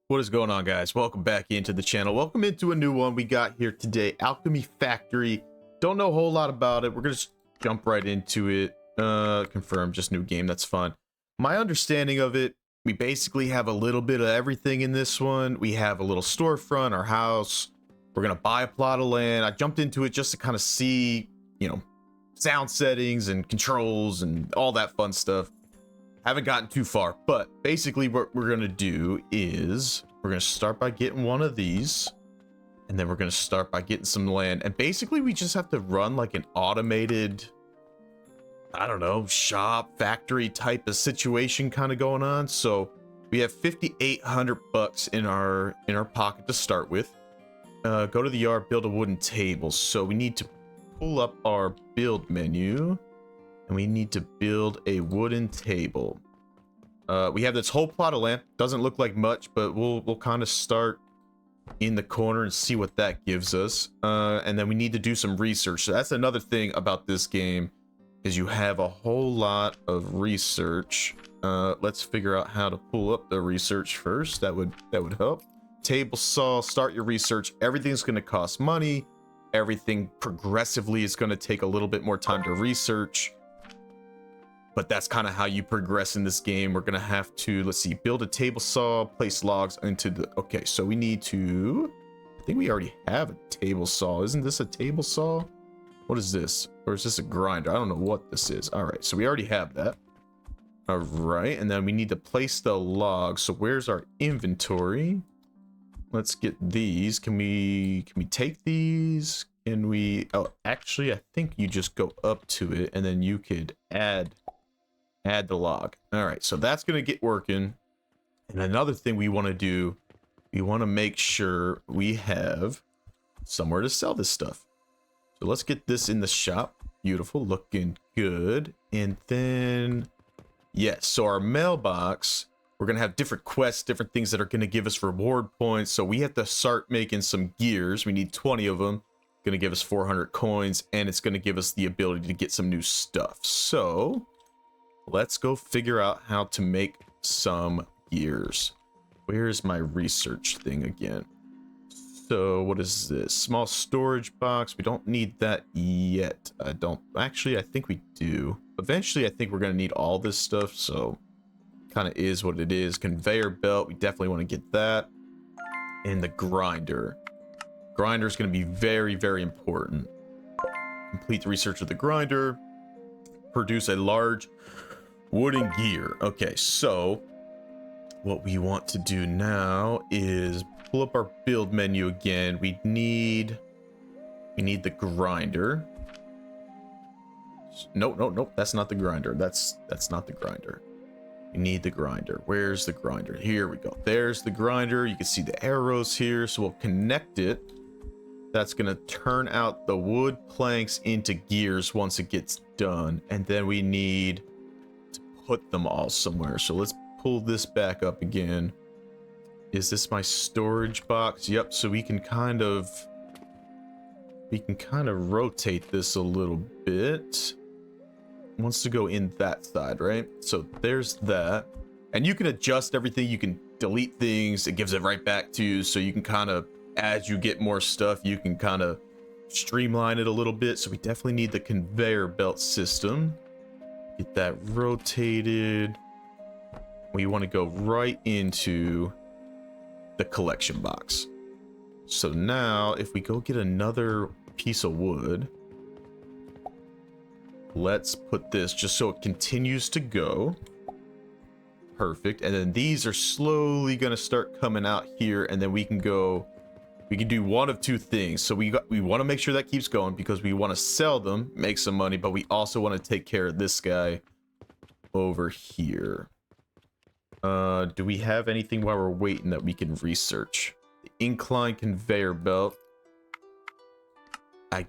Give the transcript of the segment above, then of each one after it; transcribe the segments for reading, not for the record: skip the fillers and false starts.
What is going on, guys? Welcome back into the channel. Welcome into a new one we got here today. Alchemy Factory. Don't know a whole lot about it. We're gonna just jump right into it. Confirm, just new game. That's fun. My understanding of it, we basically have a little bit of everything in this one. We have a little storefront, our house. We're gonna buy a plot of land. I jumped into it just to kind of see, sound settings and controls and all that fun stuff. Haven't gotten too far, but basically what we're gonna do is we're gonna start by getting one of these, and then we're gonna start by getting some land, and basically we just have to run like an automated, I don't know, shop factory type of situation kind of going on. So we have 5,800 bucks in our pocket to start with. Go to the yard, build a wooden table. So we need to pull up our build menu, and we need to build a wooden table. We have this whole plot of land. Doesn't look like much, but we'll kind of start in the corner and see what that gives us. And then we need to do some research. So that's another thing about this game, is you have a whole lot of research. Let's figure out how to pull up the research first. That would help. Table saw, start your research. Everything's going to cost money. Everything progressively is going to take a little bit more time to research. But that's kind of how you progress in this game. We're gonna have to, let's see, build a table saw, place logs into the, okay, so we need to, I think we already have a table saw. Isn't this a table saw? What is this? Or is this a grinder? I don't know what this is. All right, so we already have that. All right, and then we need to place the logs. So where's our inventory? Let's get these. Can we take these? Can we, oh, actually, I think you just go up to it and then you could add the log. All right, so that's gonna get working. And another thing we want to do, we want to make sure we have somewhere to sell this stuff. So let's get this in the shop. Beautiful, looking good. And then, yes, so our mailbox, we're gonna have different quests, different things that are gonna give us reward points. So we have to start making some gears. We need 20 of them. Gonna give us 400 coins, and it's gonna give us the ability to get some new stuff. So let's go figure out how to make some gears. Where's my research thing again? So what is this? Small storage box. We don't need that yet. I don't actually, I think we do. Eventually I think we're gonna need all this stuff, so kind of is what it is. Conveyor belt, we definitely want to get that. And the grinder. Grinder is going to be very, very important. Complete the research of the grinder. Produce a large wooden gear. Okay, so what we want to do now is pull up our build menu again. We need the grinder. Nope, that's not the grinder. That's not the grinder. We need the grinder. Where's the grinder? Here we go. There's the grinder. You can see the arrows here, so we'll connect it. That's gonna turn out the wood planks into gears once it gets done, and then we need to put them all somewhere. So let's pull this back up again. Is this my storage box? Yep. So we can kind of rotate this a little bit. It wants to go in that side, right? So there's that, and you can adjust everything. You can delete things. It gives it right back to you, so you can kind of, as you get more stuff, you can kind of streamline it a little bit. So we definitely need the conveyor belt system. Get that rotated. We want to go right into the collection box. So now if we go get another piece of wood, let's put this just so it continues to go. Perfect. And then these are slowly going to start coming out here, and then we can do one of two things. So we want to make sure that keeps going, because we want to sell them, make some money, but we also want to take care of this guy over here. Do we have anything while we're waiting that we can research? The incline conveyor belt. I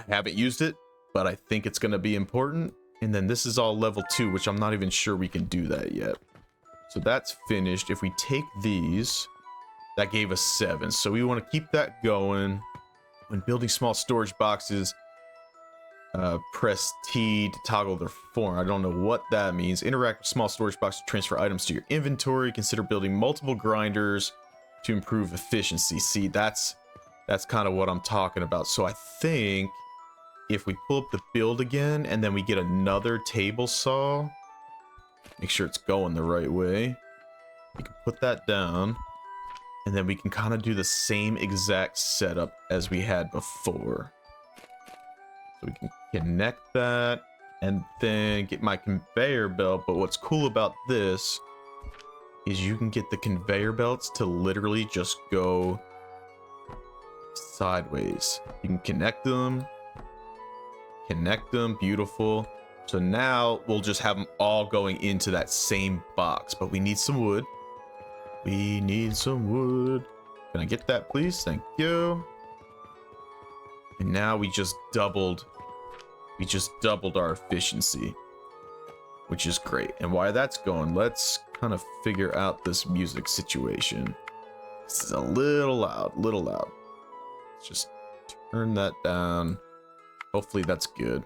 haven't used it, but I think it's going to be important. And then this is all level 2, which I'm not even sure we can do that yet. So that's finished. If we take these, that gave us 7, so we want to keep that going. When building small storage boxes, press T to toggle their form. I don't know what that means. Interact with small storage box to transfer items to your inventory. Consider building multiple grinders to improve efficiency. See, that's kind of what I'm talking about. So I think if we pull up the build again and then we get another table saw, make sure it's going the right way. We can put that down, and then we can kind of do the same exact setup as we had before. So we can connect that and then get my conveyor belt. But what's cool about this is you can get the conveyor belts to literally just go sideways. You can connect them, beautiful. So now we'll just have them all going into that same box, but we need some wood. We need some wood. Can I get that, please? Thank you. And now we just doubled our efficiency, which is great. And while that's going, let's kind of figure out this music situation. This is a little loud, Let's just turn that down. Hopefully that's good.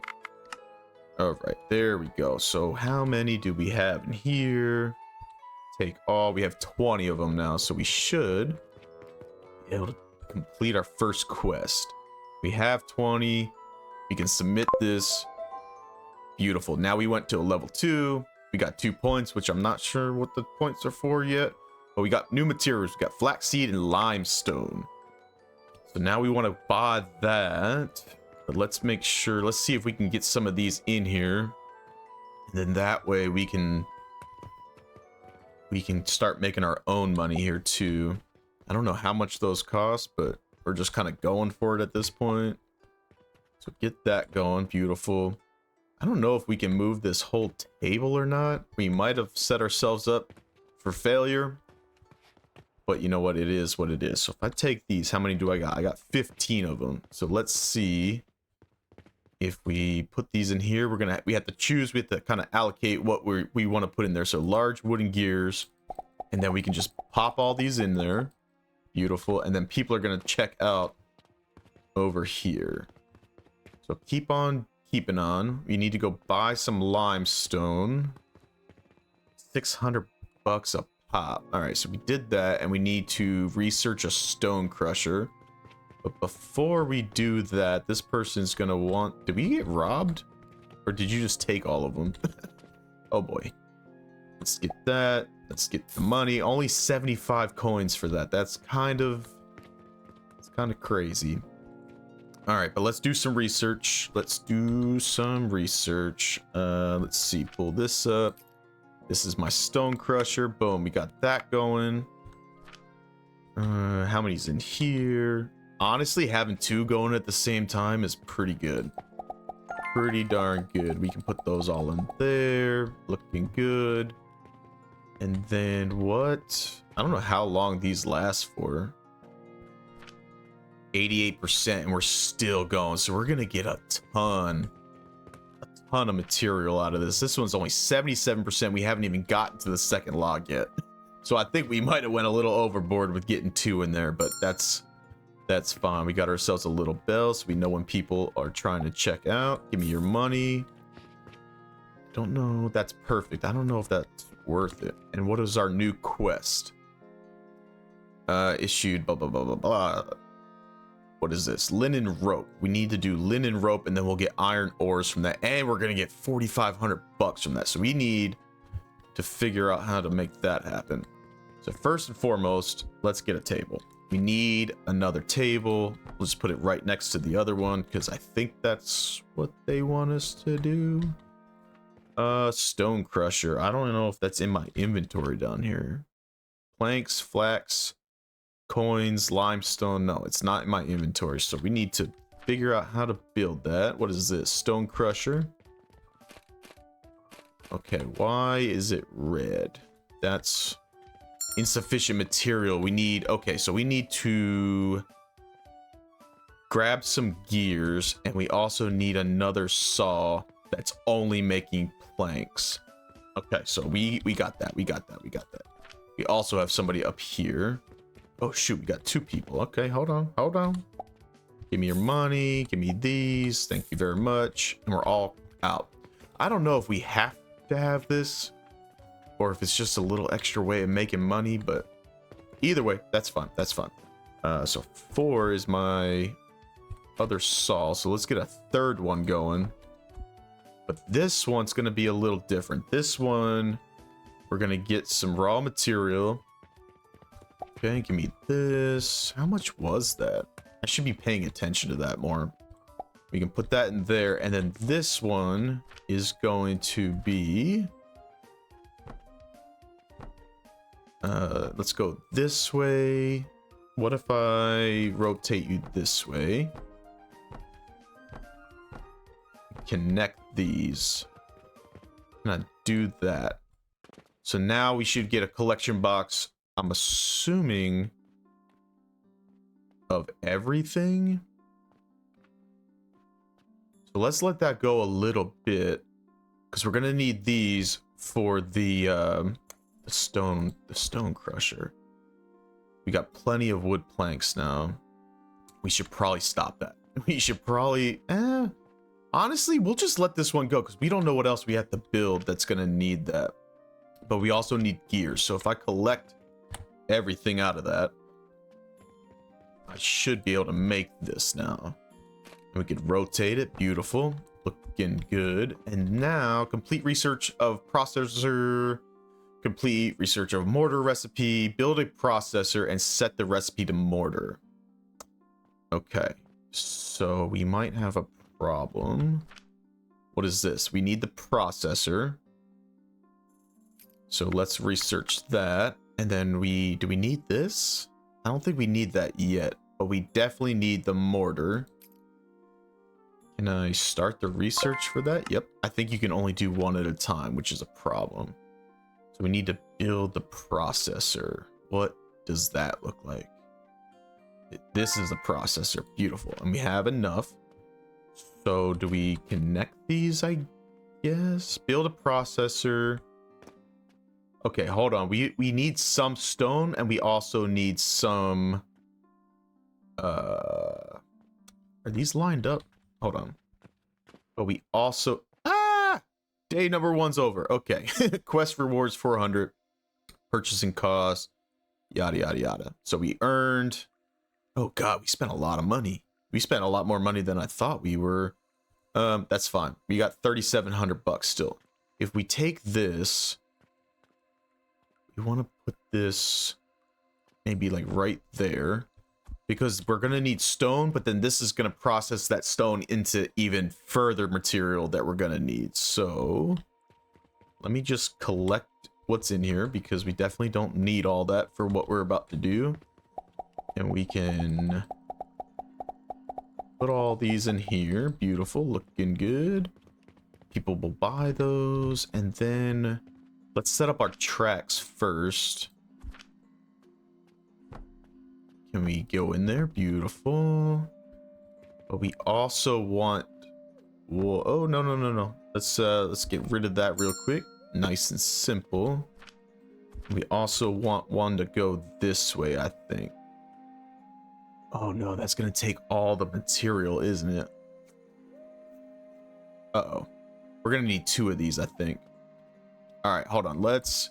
All right, there we go. So how many do we have in here? Take all. We have 20 of them now, so we should be able to complete our first quest. We have 20. We can submit this. Beautiful. Now we went to a level 2. We got 2 points, which I'm not sure what the points are for yet. But we got new materials. We got flaxseed and limestone. So now we want to buy that. But let's make sure. Let's see if we can get some of these in here. And then that way we can start making our own money here too. I don't know how much those cost, but we're just kind of going for it at this point. So get that going. Beautiful. I don't know if we can move this whole table or not. We might have set ourselves up for failure, but you know what? It is what it is. So if I take these, how many do I got? I got 15 of them. So let's see if we put these in here. We have to choose. We have to kind of allocate what we want to put in there. So large wooden gears, and then we can just pop all these in there. Beautiful. And then people are going to check out over here. So keep on keeping on. We need to go buy some limestone. 600 bucks a pop. All right, so we did that, and we need to research a stone crusher. But before we do that, this person's gonna want... Did we get robbed? Or did you just take all of them? Oh boy. Let's get that. Let's get the money. Only 75 coins for that. That's kind of... It's kind of crazy. All right, but let's do some research. Let's see. Pull this up. This is my stone crusher. Boom, we got that going. How many's in here? Honestly, having 2 going at the same time is pretty good. Pretty darn good. We can put those all in there. Looking good. And then what? I don't know how long these last for. 88%, and we're still going. So we're gonna get a ton of material out of this. This one's only 77%. We haven't even gotten to the second log yet. So I think we might have went a little overboard with getting 2 in there, but that's fine. We got ourselves a little bell so we know when people are trying to check out. Give me your money. Don't know. That's perfect. I don't know if that's worth it. And what is our new quest? Issued blah blah blah blah blah. What is this? Linen rope. We need to do linen rope, and then we'll get iron ores from that, and we're gonna get 4,500 bucks from that. So we need to figure out how to make that happen. So first and foremost, let's get a table. We need another table. Let's put it right next to the other one because I think that's what they want us to do. Stone crusher. I don't know if that's in my inventory down here. Planks, flax, coins, limestone. No, it's not in my inventory. So we need to figure out how to build that. What is this? Stone crusher. Okay, why is it red? That's insufficient material. We need... Okay, so we need to grab some gears, and we also need another saw that's only making planks. Okay, so we got that. We got that. We also have somebody up here. Oh, shoot, we got 2 people. Okay, hold on. Give me your money. Give me these. Thank you very much. And we're all out. I don't know if we have to have this or if it's just a little extra way of making money, but Either way, that's fine. That's fine. So 4 is my other saw. So let's get a third one going. But this one's going to be a little different. This one, we're going to get some raw material. Okay, give me this. How much was that? I should be paying attention to that more. We can put that in there. And then this one is going to be... let's go this way. What if I rotate you this way? Connect these. And I do that. So now we should get a collection box, I'm assuming, of everything. So let's let that go a little bit, because we're gonna need these for the stone crusher. We got plenty of wood planks now. We should probably stop that. We should probably honestly, we'll just let this one go because we don't know what else we have to build that's gonna need that. But we also need gears. So if I collect everything out of that, I should be able to make this now. And we could rotate it. Beautiful. Looking good. And now, complete research of processor, complete research of mortar recipe, build a processor, and set the recipe to mortar. Okay. So we might have a problem. What is this? We need the processor. So let's research that. And then do we need this? I don't think we need that yet, but we definitely need the mortar. Can I start the research for that? Yep. I think you can only do one at a time, which is a problem. So we need to build the processor. What does that look like? This is the processor. Beautiful. And we have enough. So do we connect these, I guess? Build a processor. Okay, hold on. We need some stone, and we also need some... Are these lined up? Hold on. But we also... Day number 1's over. Okay. Quest rewards 400. Purchasing cost. Yada, yada, yada. So we earned... Oh, God. We spent a lot of money. We spent a lot more money than I thought we were. That's fine. We got 3,700 bucks still. If we take this... We want to put this maybe like right there. Because we're going to need stone, but then this is going to process that stone into even further material that we're going to need. So let me just collect what's in here, because we definitely don't need all that for what we're about to do. And we can put all these in here. Beautiful, looking good. People will buy those. And then let's set up our tracks first. Can we go in there? Beautiful. But we also want... Whoa, oh, no. Let's get rid of that real quick. Nice and simple. We also want one to go this way, I think. Oh, no, that's going to take all the material, isn't it? Uh-oh. We're going to need 2 of these, I think. All right, hold on. Let's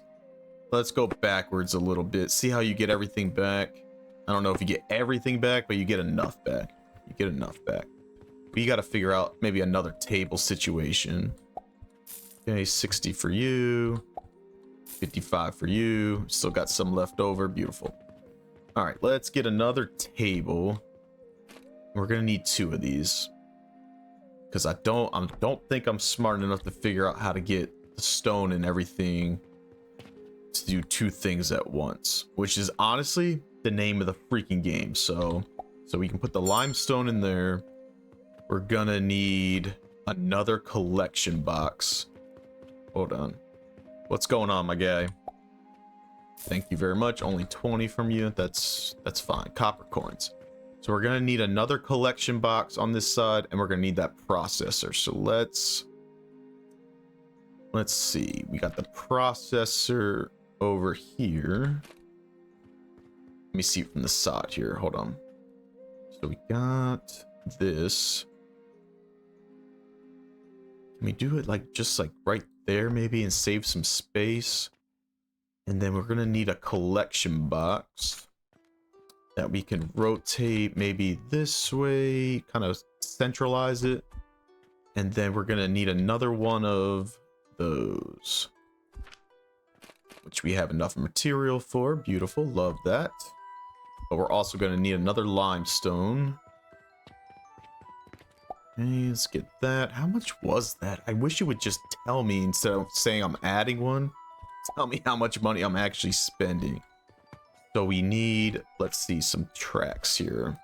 go backwards a little bit. See how you get everything back. I don't know if you get everything back, but you get enough back. You get enough back. But you got to figure out maybe another table situation. Okay, 60 for you. 55 for you. Still got some left over. Beautiful. All right, let's get another table. We're going to need 2 of these. Because I don't think I'm smart enough to figure out how to get the stone and everything to do 2 things at once. Which is honestly... the name of the freaking game. So we can put the limestone in there. We're gonna need another collection box. Hold on. What's going on, my guy? Thank you very much. Only 20 from you. That's fine. Copper coins. So we're gonna need another collection box on this side, and we're gonna need that processor. So let's see. We got the processor over here. Let me see from the side here. Hold on. So we got this. Can we do it like just like right there maybe and save some space? And then we're gonna need a collection box that we can rotate maybe this way, kind of centralize it. And then we're gonna need another one of those, which we have enough material for. Beautiful, love that. But we're also gonna need another limestone. Okay, let's get that. How much was that? I wish you would just tell me instead of saying I'm adding one. Tell me how much money I'm actually spending. So we need, let's see, some tracks here.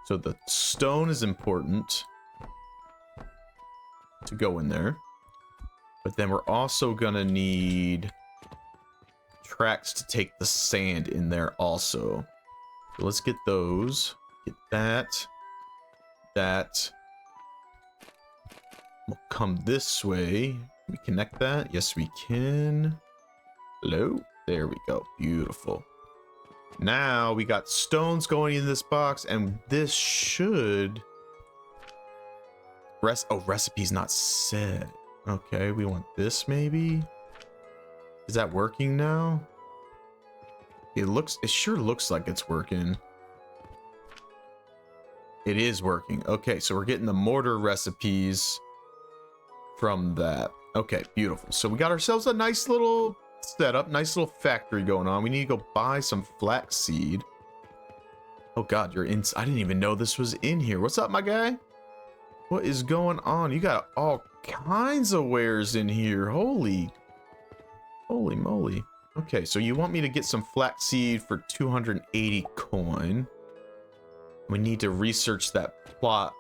So the stone is important to go in there. But then we're also gonna need tracks to take the sand in there also. So let's get those. Get that. That. We'll come this way. Can we connect that? Yes, we can. Hello? There we go. Beautiful. Now we got stones going in this box, and this should... recipe's not set. Okay, we want this maybe? Is that working now? It sure looks like it's working. It is working. Okay, so we're getting the mortar recipes from that. Okay, beautiful. So we got ourselves a nice little setup, nice little factory going on. We need to go buy some flaxseed. Oh god, you're in. I didn't even know this was in here. What's up, my guy? What is going on? You got all kinds of wares in here. Holy moly. Okay, so you want me to get some flaxseed for 280 coin. We need to research that plot,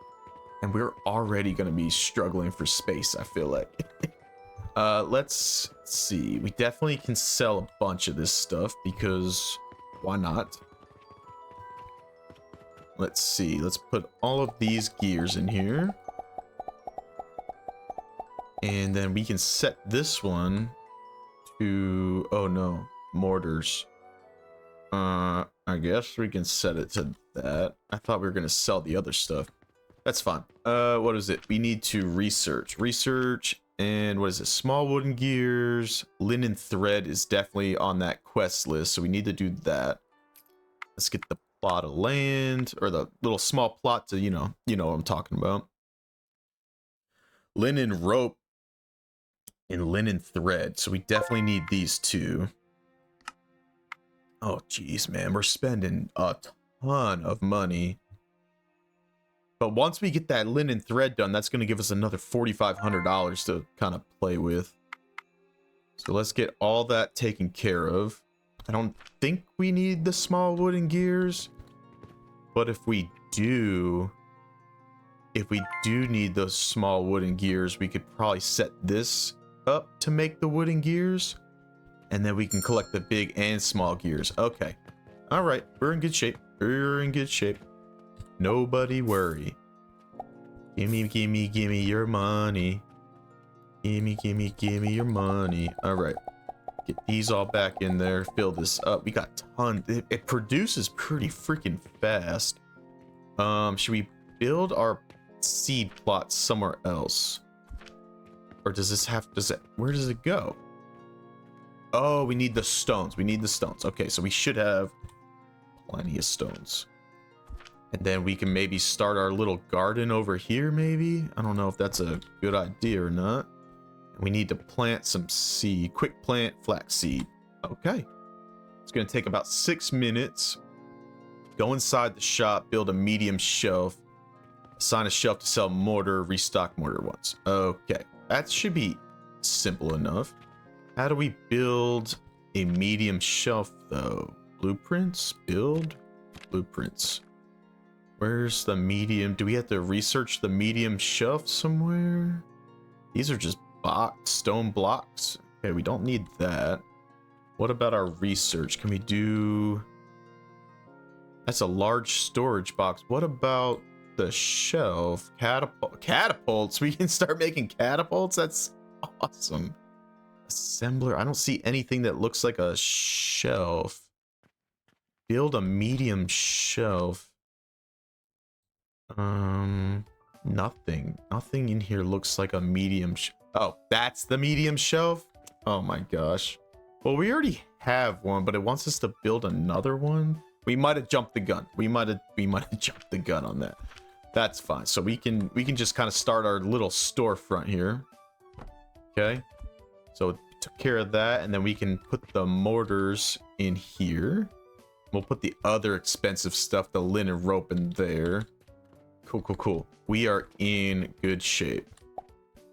and we're already going to be struggling for space, I feel like. Let's see. We definitely can sell a bunch of this stuff because why not? Let's see. Let's put all of these gears in here. And then we can set this one to... oh no, mortars. I guess we can set it to that. I thought we were going to sell the other stuff. That's fine. What is it? We need to research. And what is it? Small wooden gears. Linen thread is definitely on that quest list, so we need to do that. Let's get the plot of land, or the little small plot to, you know what I'm talking about. Linen rope and linen thread. So we definitely need these two. Oh, geez, man. We're spending a ton of money. But once we get that linen thread done, that's going to give us another $4,500 to kind of play with. So let's get all that taken care of. I don't think we need the small wooden gears. But if we do need those small wooden gears, we could probably set this up to make the wooden gears. And then we can collect the big and small gears. Okay. All right. We're in good shape. Nobody worry. Gimme your money. Gimme your money. All right. Get these all back in there. Fill this up. We got tons. It produces pretty freaking fast. Should we build our seed plot somewhere else? Or does this have... where does it go? Oh, we need the stones. Okay, so we should have plenty of stones. And then we can maybe start our little garden over here, maybe? I don't know if that's a good idea or not. We need to plant some seed. Quick plant flaxseed. Okay. It's going to take about 6 minutes. Go inside the shop, build a medium shelf. Assign a shelf to sell mortar, restock mortar once. Okay. That should be simple enough. How do we build a medium shelf, though? Blueprints? Build? Blueprints. Where's the medium? Do we have to research the medium shelf somewhere? These are just stone blocks. Okay, we don't need that. What about our research? Can we do... that's a large storage box. What about the shelf? Catapults? We can start making catapults? That's awesome. Assembler. I don't see anything that looks like a shelf. Build a medium shelf. Nothing in here looks like a medium oh, that's the medium shelf. Oh my gosh. Well, we already have one, but it wants us to build another one. We might have jumped the gun. We might have jumped the gun on that. That's fine. So we can just kind of start our little storefront here. Okay. So took care of that, and then we can put the mortars in here. We'll put the other expensive stuff, the linen rope, in there. Cool, cool, cool. We are in good shape.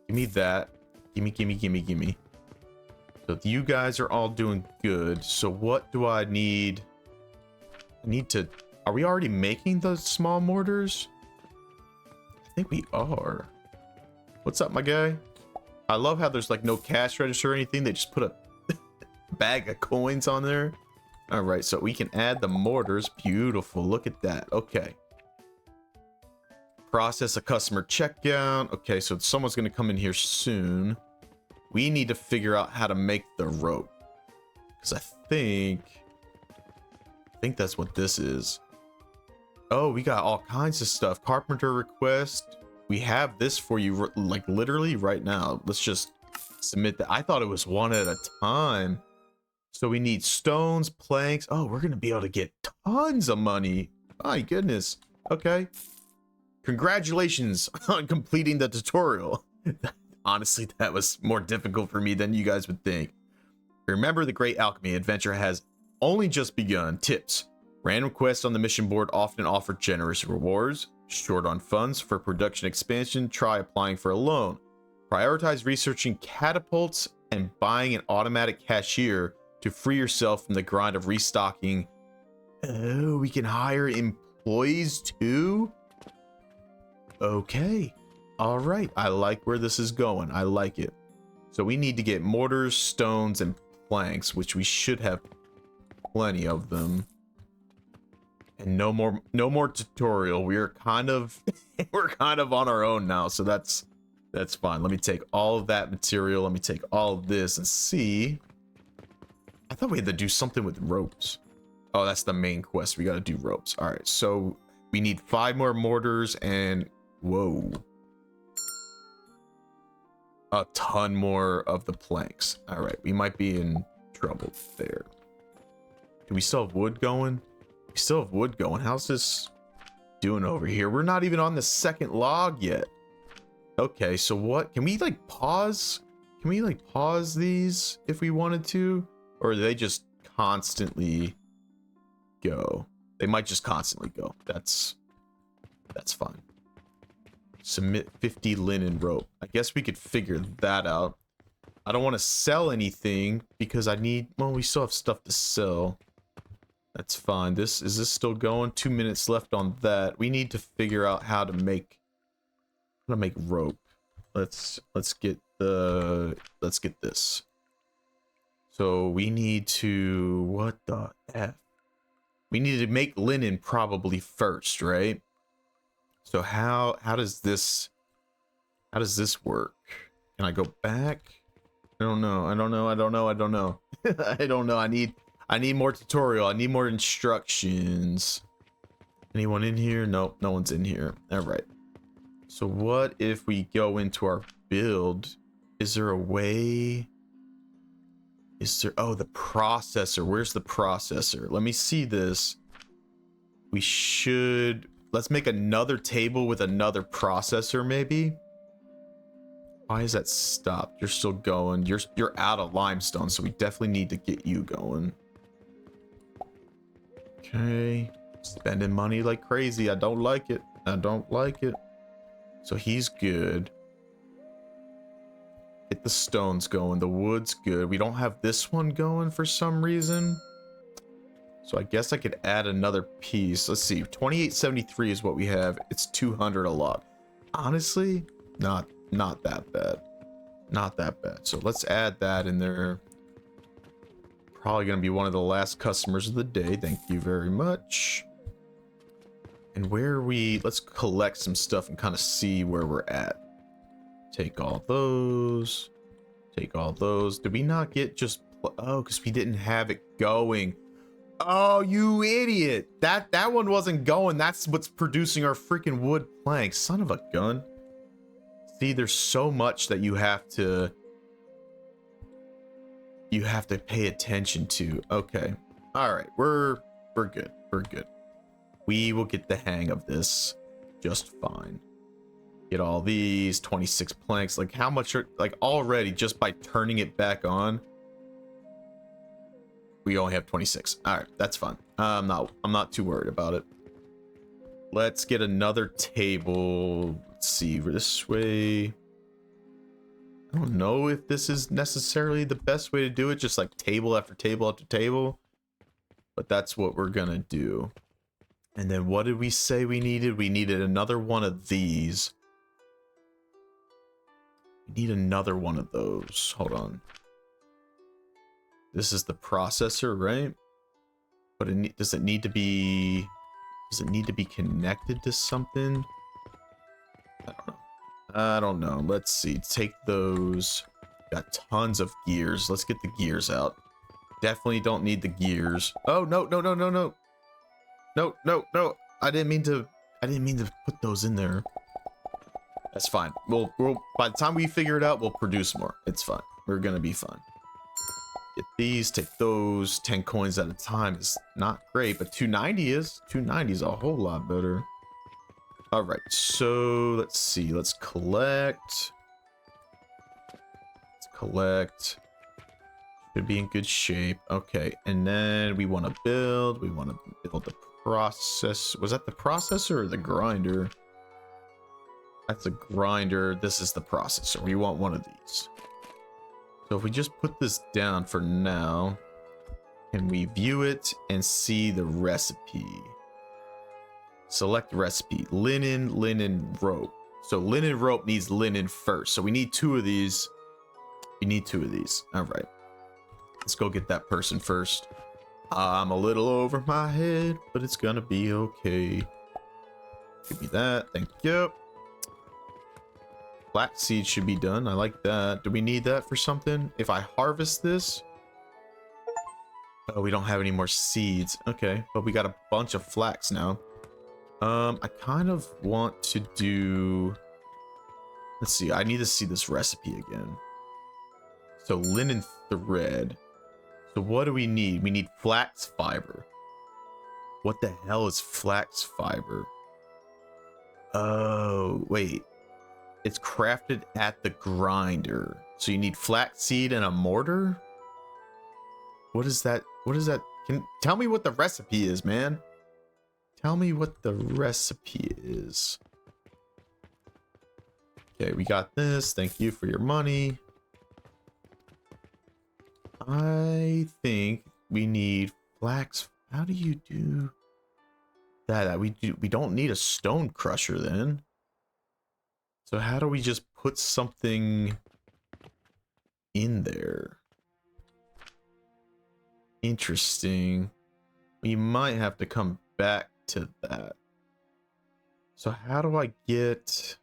Give me that. Gimme, gimme, gimme, gimme. So you guys are all doing good. So what do I need? I need to... Are we already making those small mortars? I think we are. What's up, my guy? I love how there's like no cash register or anything. They just put a bag of coins on there. All right, so we can add the mortars. Beautiful. Look at that. Okay. Process a customer checkout. Okay, so someone's going to come in here soon. We need to figure out how to make the rope. Because I think that's what this is. Oh, we got all kinds of stuff. Carpenter request. We have this for you, like, literally right now. Let's just submit that. I thought it was one at a time. So we need stones, planks. Oh, we're going to be able to get tons of money. My goodness. Okay. Congratulations on completing the tutorial. Honestly, that was more difficult for me than you guys would think. Remember, the Great Alchemy adventure has only just begun. Tips. Random quests on the mission board often offer generous rewards. Short on funds for production expansion? Try applying for a loan. Prioritize researching catapults and buying an automatic cashier to free yourself from the grind of restocking. Oh, we can hire employees too? Okay. All right. I like where this is going. I like it. So we need to get mortars, stones, and planks, which we should have plenty of them. And no more tutorial. We're kind of on our own now, so that's fine. Let me take all of that material. Let me take all of this and see. I thought we had to do something with ropes. Oh, that's the main quest. We got to do ropes. All right, so we need 5 more mortars and whoa, a ton more of the planks. All right, we might be in trouble there. Do we still have wood going? We still have wood going. How's this doing over here? We're not even on the second log yet. Okay, so what? Can we like pause? Can we like pause these if we wanted to? Or do they just constantly go? They might just constantly go. That's fine. Submit 50 linen rope. I guess we could figure that out. I don't want to sell anything because I need... Well, we still have stuff to sell. That's fine. Is this still going? 2 minutes left on that. We need to figure out how to make rope. Let's get this. So we need to, what the F? We need to make linen probably first, right? So how does this work? Can I go back? I don't know. I don't know. I don't know. I need more tutorial. I need more instructions. Anyone in here? Nope, no one's in here. All right. So what if we go into our build? Is there a way? Is there... Oh, the processor. Where's the processor? Let me see this. We should... Let's make another table with another processor, maybe. Why is that stopped? You're still going. You're out of limestone, so we definitely need to get you going. Okay. Spending money like crazy. I don't like it. I don't like it. So he's good. Get the stones going. The wood's good. We don't have this one going for some reason. So I guess I could add another piece. Let's see. 2873 is what we have. It's 200 a lot. Honestly, not that bad. Not that bad. So let's add that in there. Probably going to be one of the last customers of the day. Thank you very much. And where are we? Let's collect some stuff and kind of see where we're at. Take all those. Take all those. Did we not get just... Oh, because we didn't have it going. Oh, you idiot. That one wasn't going. That's what's producing our freaking wood planks. Son of a gun. See, there's so much that you have to... you have to pay attention to. Okay. All right. We're good. We're good. We will get the hang of this just fine. Get all these 26 planks. Like how much are like already just by turning it back on? We only have 26. All right, that's fine. I'm not too worried about it. Let's get another table. Let's see, this way. I don't know if this is necessarily the best way to do it, just like table after table after table. But that's what we're gonna do. And then what did we say we needed? We needed another one of these. We need another one of those. Hold on. This is the processor, right? But does it need to be connected to something? I don't know. Let's see. Take those. Got tons of gears. Let's get the gears out. Definitely don't need the gears. Oh, no. No. I didn't mean to put those in there. That's fine. We'll by the time we figure it out, we'll produce more. It's fine. We're gonna be fine. Get these, take those. 10 coins at a time is not great, but 290 is. 290 is a whole lot better. All right, so let's see. Let's collect. Should be in good shape. Okay, and then we want to build. We want to build the process. Was that the processor or the grinder? That's a grinder. This is the processor. We want one of these. So if we just put this down for now, can we view it and see the recipe? Select recipe. Linen, rope. So linen rope needs linen first. So we need 2 of these. We need 2 of these. All right. Let's go get that person first. I'm a little over my head, but it's gonna be okay. Give me that. Thank you. Flaxseed should be done. I like that. Do we need that for something? If I harvest this... Oh, we don't have any more seeds. Okay, but we got a bunch of flax now. I kind of want to do... Let's see. I need to see this recipe again. So linen thread. So what do we need? We need flax fiber. What the hell is flax fiber? Oh, wait. It's crafted at the grinder. So you need flaxseed and a mortar? What is that? What is that? Tell me what the recipe is, man. Tell me what the recipe is. Okay, we got this. Thank you for your money. I think we need flax. How do you do that? We don't need a stone crusher then. So how do we just put something in there? Interesting. We might have to come back to that. So how do I get...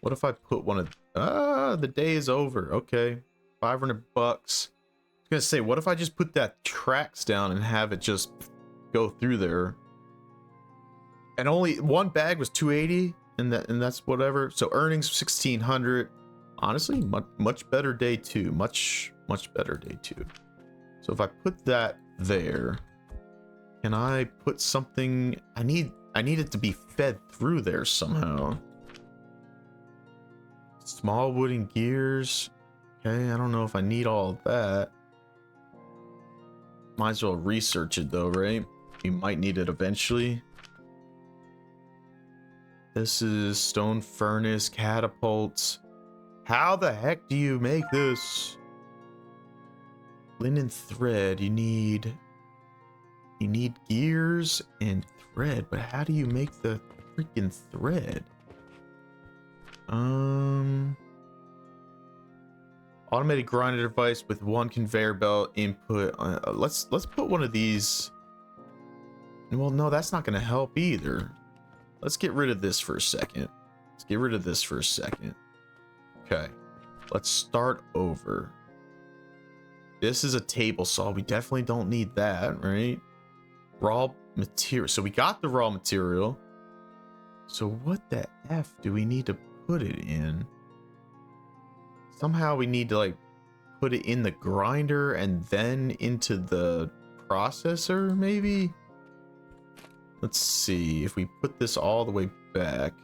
What if I put one of... the day is over. Okay. $500 bucks. I was gonna say, what if I just put that tracks down and have it just go through there? And only one bag was 280, and that's whatever. So earnings 1600. Honestly, much better day 2. Much better day 2. So if I put that there, can I put something? I need it to be fed through there somehow. Small wooden gears. Okay, I don't know if I need all of that. Might as well research it though, right? We might need it eventually. This is stone furnace, catapults. How the heck do you make this? Linen thread, you need gears and thread, but how do you make the freaking thread? Automated grinder device with 1 conveyor belt input. Let's put one of these. Well, no, that's not going to help either. Let's get rid of this for a second. Okay. Let's start over. This is a table saw. We definitely don't need that, right? Raw material. So we got the raw material. So what the F do we need to put it in? Somehow we need to like put it in the grinder and then into the processor, maybe? Let's see. If we put this all the way back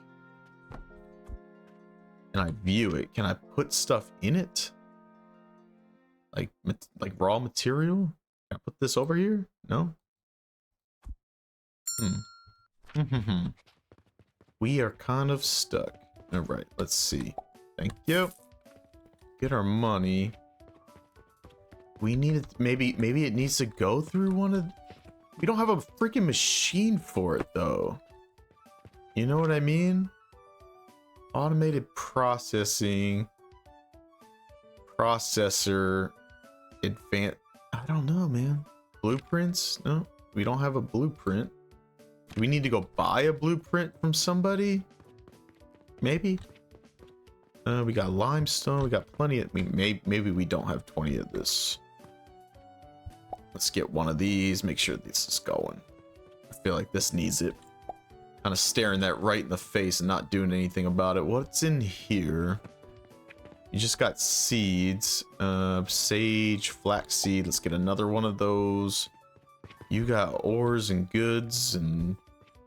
and I view it, can I put stuff in it? Like raw material? Can I put this over here? No? We are kind of stuck. All right, let's see. Thank you. Get our money. We need it. Maybe it needs to go through one of. We don't have a freaking machine for it though. You know what I mean? Automated processing. Processor. Advanced. I don't know, man. Blueprints? No, we don't have a blueprint. Do we need to go buy a blueprint from somebody? Maybe. We got limestone. We got plenty of. Maybe we don't have 20 of this. Let's get one of these. Make sure this is going. I feel like this needs it. Kind of staring that right in the face and not doing anything about it. What's in here? You just got seeds. Sage, flaxseed. Let's get another one of those. You got ores and goods and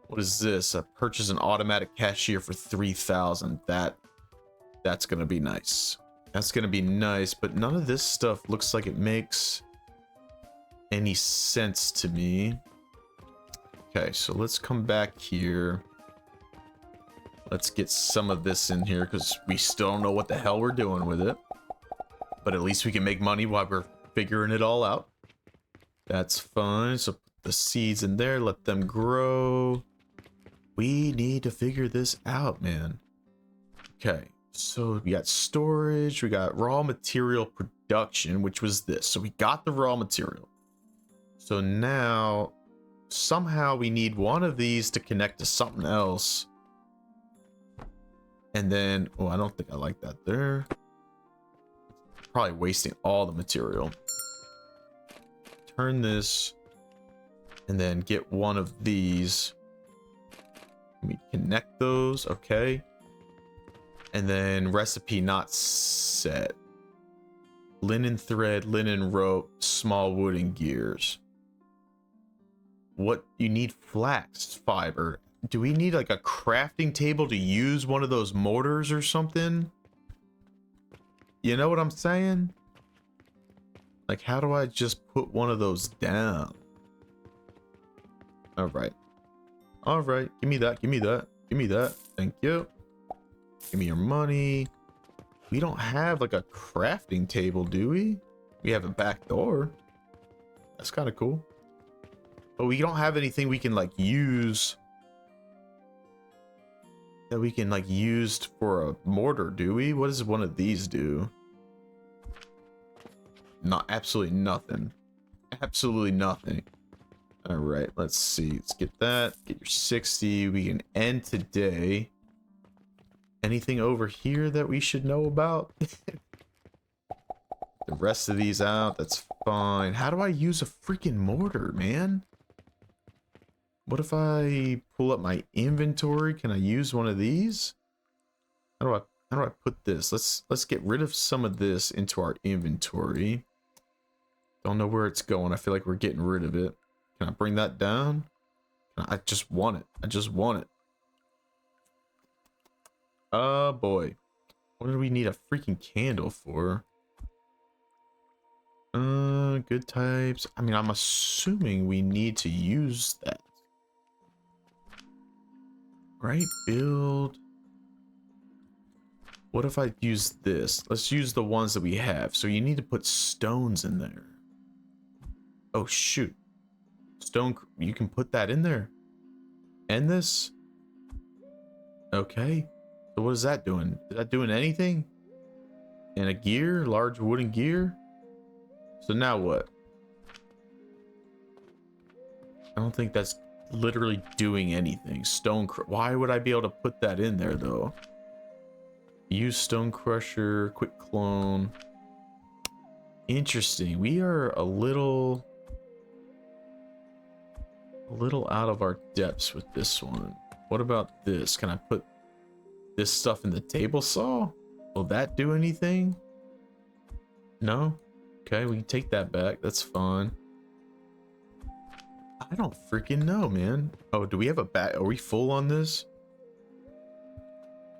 what is this? Purchase an automatic cashier for 3,000. That's gonna be nice. That's gonna be nice, but none of this stuff looks like it makes any sense to me. Okay, so let's come back here. Let's get some of this in here because we still don't know what the hell we're doing with it. But at least we can make money while we're figuring it all out. That's fine. So put the seeds in there, let them grow. We need to figure this out, man. Okay, so we got storage, we got raw material production, which was this. So we got the raw material. So now somehow we need one of these to connect to something else. And then, oh, I don't think I like that there. Probably wasting all the material. Turn this and then get one of these. Let me connect those, okay. And then recipe not set. Linen thread, linen rope, small wooden gears. What you need? Flax fiber. Do we need like a crafting table to use one of those mortars or something? You know what I'm saying? Like, how do I just put one of those down? All right. All right. Give me that. Give me that. Give me that. Thank you. Give me your money. We don't have like a crafting table, do we? We have a back door. That's kind of cool. But we don't have anything we can like use. That we can like use for a mortar, do we? What does one of these do? Not absolutely nothing. Absolutely nothing. All right, let's see. Let's get that. Get your 60. We can end today. Anything over here that we should know about? The rest of these out. That's fine. How do I use a freaking mortar, man? What if I pull up my inventory? Can I use one of these? How do I put this? Let's get rid of some of this into our inventory. Don't know where it's going. I feel like we're getting rid of it. Can I bring that down? I just want it. I just want it. Oh boy. What do we need a freaking candle for? Good types. I mean, I'm assuming we need to use that. Right? Build. What if I use this? Let's use the ones that we have. So you need to put stones in there. Oh, shoot. Stone, you can put that in there. And this? Okay. So what is that doing? Is that doing anything? And a gear? Large wooden gear? So now what? I don't think that's literally doing anything. Stone, why would I be able to put that in there though? Use stone crusher, quick clone. Interesting. We are a little out of our depths with this one. What about this? Can I put this stuff in the table saw? Will that do anything? No? Okay, we can take that back. That's fine. I don't freaking know, man. Oh, do we have a bat? Are we full on this?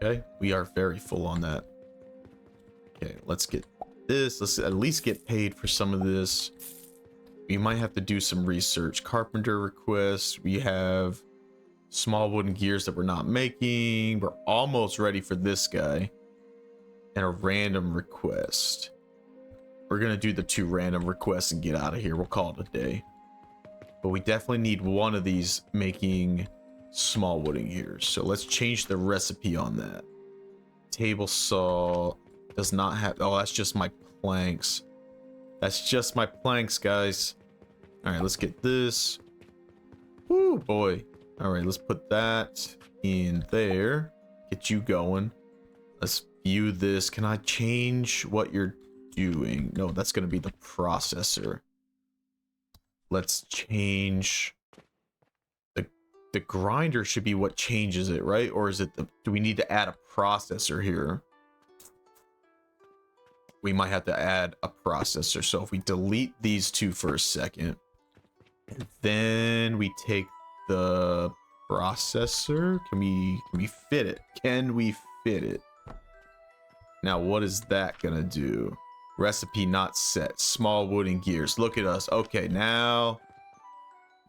Okay, we are very full on that. Okay, let's get this. Let's at least get paid for some of this. We might have to do some research. Carpenter requests. We have small wooden gears that we're not making. We're almost ready for this guy. And a random request. We're gonna do the 2 random requests and get out of here. We'll call it a day. But we definitely need one of these making small wooden gears. So let's change the recipe on that. Table saw does not have... Oh, that's just my planks. That's just my planks, guys. All right, let's get this. Woo, boy. All right, let's put that in there. Get you going. Let's view this. Can I change what you're doing? No, that's going to be the processor. Let's change the grinder should be what changes it, right? Or is it do we need to add a processor here? We might have to add a processor. So if we delete these 2 for a second, and then we take the processor, can we fit it? Can we fit it? Now, what is that gonna do? Recipe not set. Small wooden gears. Look at us. Okay, now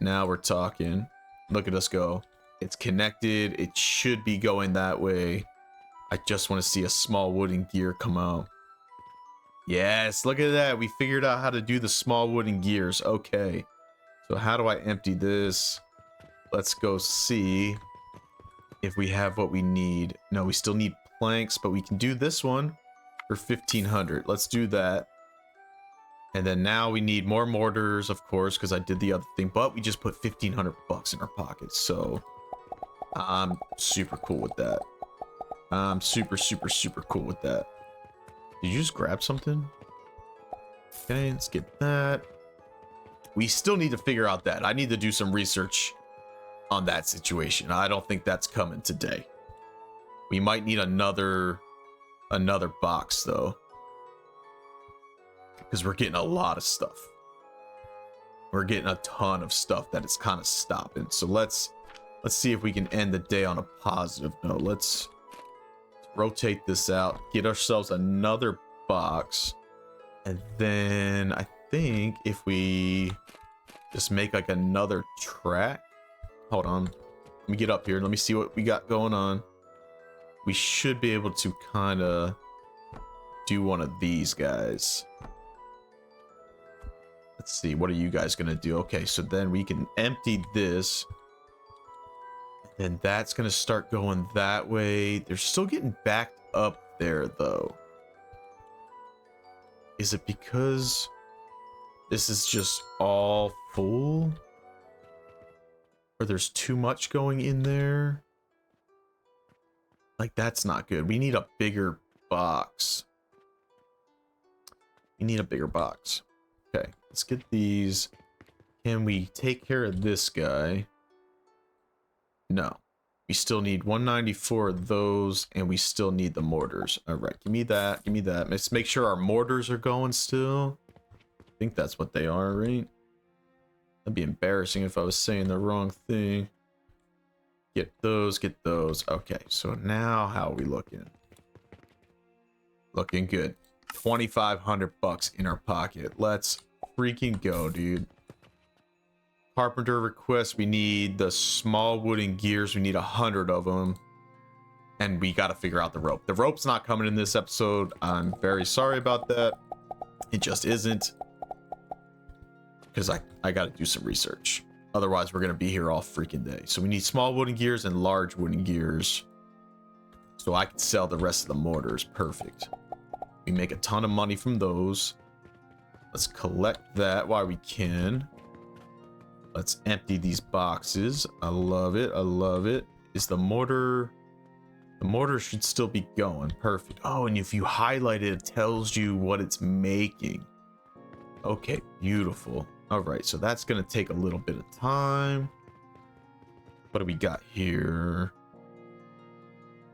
we're talking. Look at us go. It's connected. It should be going that way. I just want to see a small wooden gear come out. Yes, look at that. We figured out how to do the small wooden gears. Okay. So how do I empty this? Let's go see if we have what we need. No, we still need planks, but we can do this one for 1,500. Let's do that. And then now we need more mortars, of course, because I did the other thing, but we just put 1,500 bucks in our pockets. So I'm super cool with that. I'm super cool with that. Did you just grab something? Okay, let's get that. We still need to figure out that. I need to do some research on that situation. I don't think that's coming today. We might need another box though, because we're getting a lot of stuff. We're getting a ton of stuff that is kind of stopping. So let's see if we can end the day on a positive note. Let's rotate this out, get ourselves another box, and then I think if we just make like another track. Hold on, let me get up here. Let me see what we got going on. We should be able to kind of do one of these guys. Let's see, what are you guys gonna do? Okay, so then we can empty this, and that's gonna start going that way. They're still getting backed up there though. Is it because this is just all full, or there's too much going in there? Like, that's not good. We need a bigger box. We need a bigger box. Okay, let's get these. Can we take care of this guy? No. We still need 194 of those, and we still need the mortars. All right, give me that. Give me that. Let's make sure our mortars are going still. I think that's what they are, right? That'd be embarrassing if I was saying the wrong thing. Get those, get those. Okay, so now how are we looking? Looking good. 2,500 bucks in our pocket. Let's freaking go, dude. Carpenter request. We need the small wooden gears. We need 100 of them. And we got to figure out the rope. The rope's not coming in this episode. I'm very sorry about that. It just isn't. Because I got to do some research. Otherwise, we're going to be here all freaking day. So we need small wooden gears and large wooden gears. So I can sell the rest of the mortars. Perfect. We make a ton of money from those. Let's collect that while we can. Let's empty these boxes. I love it. I love it. Is the mortar... The mortar should still be going. Perfect. Oh, and if you highlight it, it tells you what it's making. Okay, beautiful. All right, so that's going to take a little bit of time. What do we got here?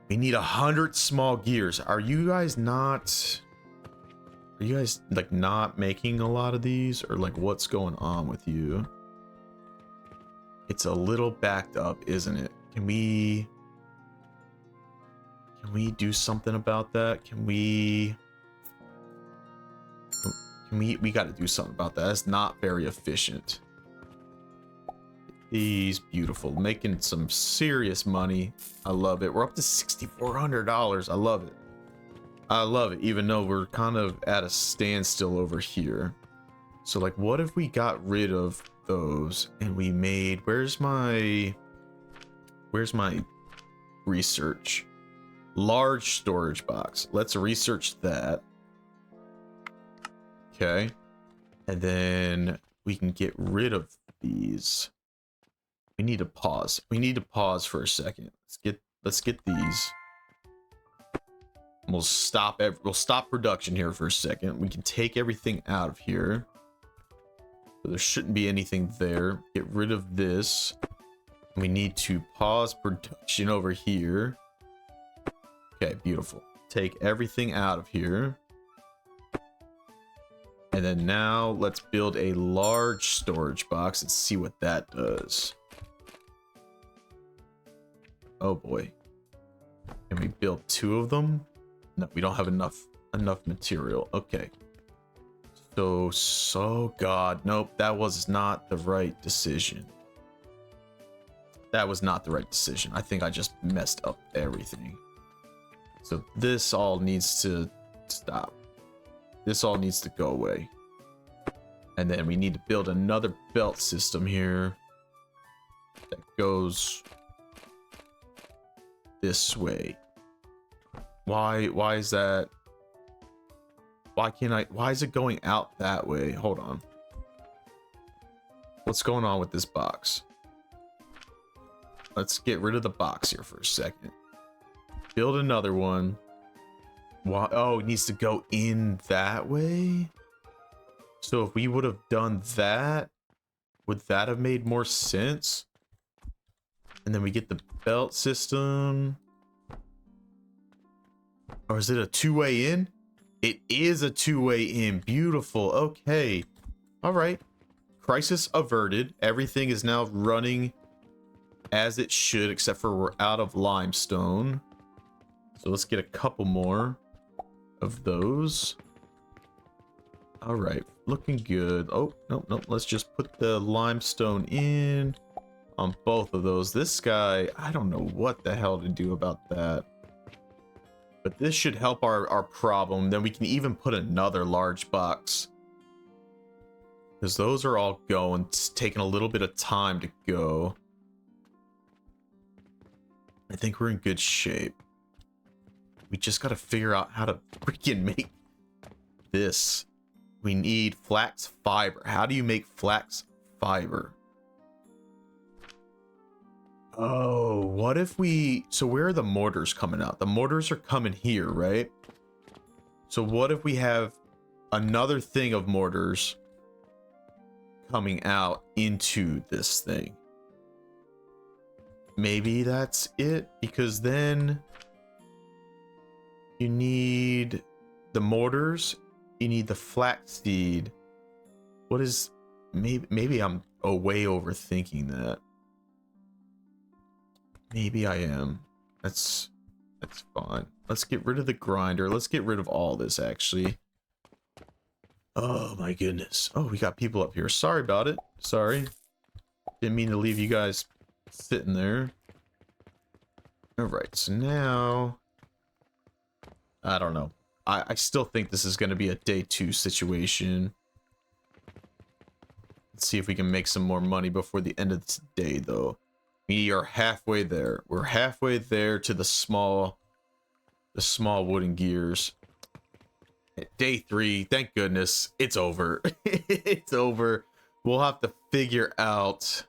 We need 100 small gears. Are you guys not... Are you guys like not making a lot of these, or like what's going on with you? It's a little backed up, isn't it? Can we do something about that? We got to do something about that. That's not very efficient. These beautiful, making some serious money. I love it. We're up to $6,400. I love it. I love it, even though we're kind of at a standstill over here. So like, what if we got rid of those and we made, where's my research? Large storage box. Let's research that. Okay. And then we can get rid of these. We need to pause. We need to pause for a second. Let's get these. We'll stop production here for a second. We can take everything out of here. So there shouldn't be anything there. Get rid of this. We need to pause production over here. Okay, beautiful. Take everything out of here. And then now let's build a large storage box and see what that does. Oh boy. Can we build 2 of them? No, we don't have enough material. Okay. So God, nope, that was not the right decision. That was not the right decision. I think I just messed up everything. So this all needs to stop. This all needs to go away. And then we need to build another belt system here that goes this way. Why is that? Why is it going out that way? Hold on. What's going on with this box? Let's get rid of the box here for a second. Build another one. Why? Oh, it needs to go in that way. So if we would have done that, would that have made more sense? And then we get the belt system. Or is it a 2-way in? It is a 2-way in. Beautiful. Okay. All right. Crisis averted. Everything is now running as it should, except for we're out of limestone. So let's get a couple more of those. All right. Looking good. Oh, no. Let's just put the limestone in on both of those. This guy, I don't know what the hell to do about that. But this should help our problem. Then we can even put another large box. Because those are all going. It's taking a little bit of time to go. I think we're in good shape. We just got to figure out how to freaking make this. We need flax fiber. How do you make flax fiber? Oh, what if we... So where are the mortars coming out? The mortars are coming here, right? So what if we have another thing of mortars coming out into this thing? Maybe that's it, because then you need the mortars, you need the flaxseed. What is... Maybe I'm way overthinking that. Maybe I am. That's fine. Let's get rid of the grinder. Let's get rid of all this, actually. Oh, my goodness. Oh, we got people up here. Sorry about it. Sorry. Didn't mean to leave you guys sitting there. Alright, so now... I don't know. I still think this is going to be a day 2 situation. Let's see if we can make some more money before the end of the day, though. We are halfway there. We're halfway there to the small wooden gears. Day 3, thank goodness, it's over. It's over. We'll have to figure out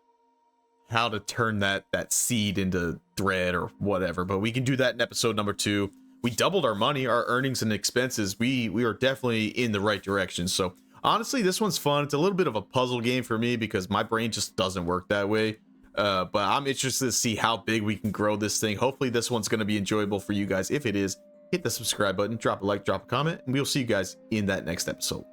how to turn that seed into thread or whatever, but we can do that in episode number 2. We doubled our money, our earnings and expenses. We are definitely in the right direction. So honestly, this one's fun. It's a little bit of a puzzle game for me because my brain just doesn't work that way. But I'm interested to see how big we can grow this thing. Hopefully this one's going to be enjoyable for you guys. If it is, hit the subscribe button, drop a like, drop a comment, and we'll see you guys in that next episode.